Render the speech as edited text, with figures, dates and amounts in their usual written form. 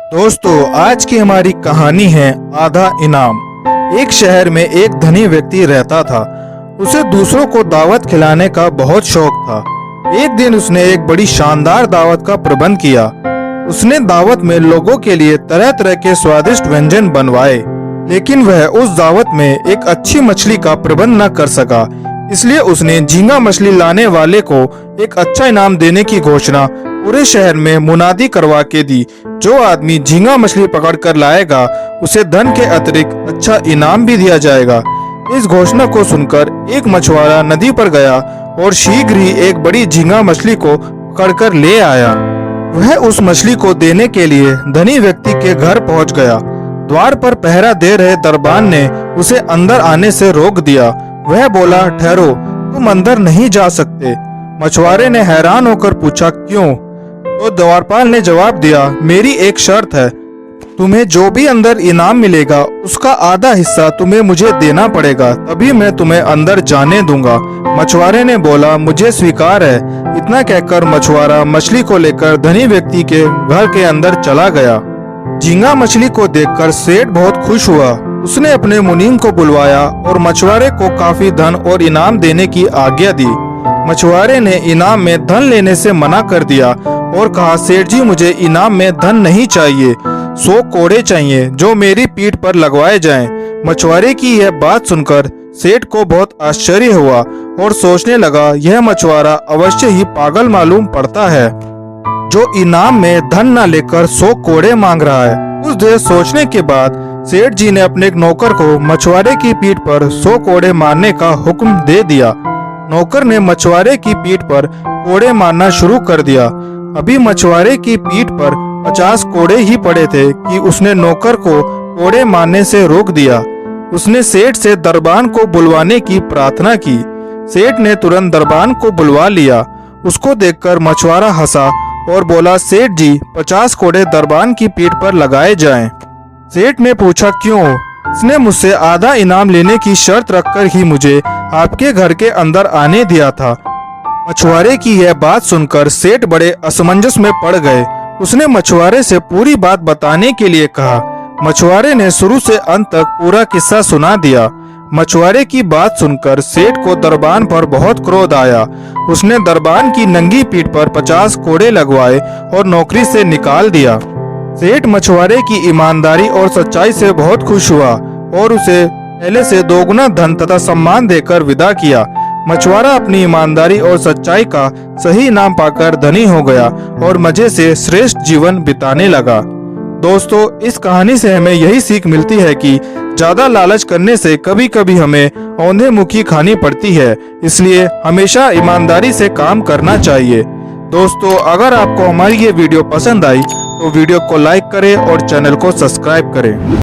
दोस्तों, आज की हमारी कहानी है आधा इनाम। एक शहर में एक धनी व्यक्ति रहता था। उसे दूसरों को दावत खिलाने का बहुत शौक था। एक दिन उसने एक बड़ी शानदार दावत का प्रबंध किया। उसने दावत में लोगों के लिए तरह तरह के स्वादिष्ट व्यंजन बनवाए, लेकिन वह उस दावत में एक अच्छी मछली का प्रबंध न कर सका। इसलिए उसने झींगा मछली लाने वाले को एक अच्छा इनाम देने की घोषणा पूरे शहर में मुनादी करवा के दी। जो आदमी झींगा मछली पकड़ कर लाएगा, उसे धन के अतिरिक्त अच्छा इनाम भी दिया जाएगा। इस घोषणा को सुनकर एक मछुआरा नदी पर गया और शीघ्र ही एक बड़ी झींगा मछली को पकड़कर ले आया। वह उस मछली को देने के लिए धनी व्यक्ति के घर पहुंच गया। द्वार पर पहरा दे रहे दरबान ने उसे अंदर आने से रोक दिया। वह बोला, ठहरो, तुम अंदर नहीं जा सकते। मछुआरे ने हैरान होकर पूछा, क्यों? तो द्वारपाल ने जवाब दिया, मेरी एक शर्त है, तुम्हें जो भी अंदर इनाम मिलेगा उसका आधा हिस्सा तुम्हें मुझे देना पड़ेगा, तभी मैं तुम्हें अंदर जाने दूंगा। मछुआरे ने बोला, मुझे स्वीकार है। इतना कहकर मछुआरा मछली को लेकर धनी व्यक्ति के घर के अंदर चला गया। झींगा मछली को देखकर सेठ बहुत खुश हुआ। उसने अपने मुनीम को बुलवाया और मछुआरे को काफी धन और इनाम देने की आज्ञा दी। मछुआरे ने इनाम में धन लेने से मना कर दिया और कहा, सेठ जी, मुझे इनाम में धन नहीं चाहिए, 100 कोड़े चाहिए जो मेरी पीठ पर लगवाए जाएं। मछुआरे की यह बात सुनकर सेठ को बहुत आश्चर्य हुआ और सोचने लगा, यह मछुआरा अवश्य ही पागल मालूम पड़ता है जो इनाम में धन न लेकर 100 कोड़े मांग रहा है। कुछ देर सोचने के बाद सेठ जी ने अपने एक नौकर को मछुआरे की पीठ पर 100 कोड़े मारने का हुक्म दे दिया। नौकर ने मछुआरे की पीठ पर कोड़े मारना शुरू कर दिया। अभी मछुआरे की पीठ पर 50 कोड़े ही पड़े थे कि उसने नौकर को कोड़े मारने से रोक दिया। उसने सेठ से दरबान को बुलवाने की प्रार्थना की। सेठ ने तुरंत दरबान को बुलवा लिया। उसको देखकर मछुआरा हंसा और बोला, सेठ जी, 50 कोड़े दरबान की पीठ पर लगाए जाएं। सेठ ने पूछा, क्यों? इसने मुझसे आधा इनाम लेने की शर्त रखकर ही मुझे आपके घर के अंदर आने दिया था। मछुआरे की यह बात सुनकर सेठ बड़े असमंजस में पड़ गए। उसने मछुआरे से पूरी बात बताने के लिए कहा। मछुआरे ने शुरू से अंत तक पूरा किस्सा सुना दिया। मछुआरे की बात सुनकर सेठ को दरबान पर बहुत क्रोध आया। उसने दरबान की नंगी पीठ पर 50 कोड़े लगवाए और नौकरी से निकाल दिया। सेठ मछुआरे की ईमानदारी और सच्चाई से बहुत खुश हुआ और उसे पहले से दोगुना धन तथा सम्मान देकर विदा किया। मछुआरा अपनी ईमानदारी और सच्चाई का सही इनाम पाकर धनी हो गया और मजे से श्रेष्ठ जीवन बिताने लगा। दोस्तों, इस कहानी से हमें यही सीख मिलती है कि ज्यादा लालच करने से कभी कभी हमें औंधे मुखी खानी पड़ती है। इसलिए हमेशा ईमानदारी से काम करना चाहिए। दोस्तों, अगर आपको हमारी ये वीडियो पसंद आई तो वीडियो को लाइक करें और चैनल को सब्सक्राइब करें।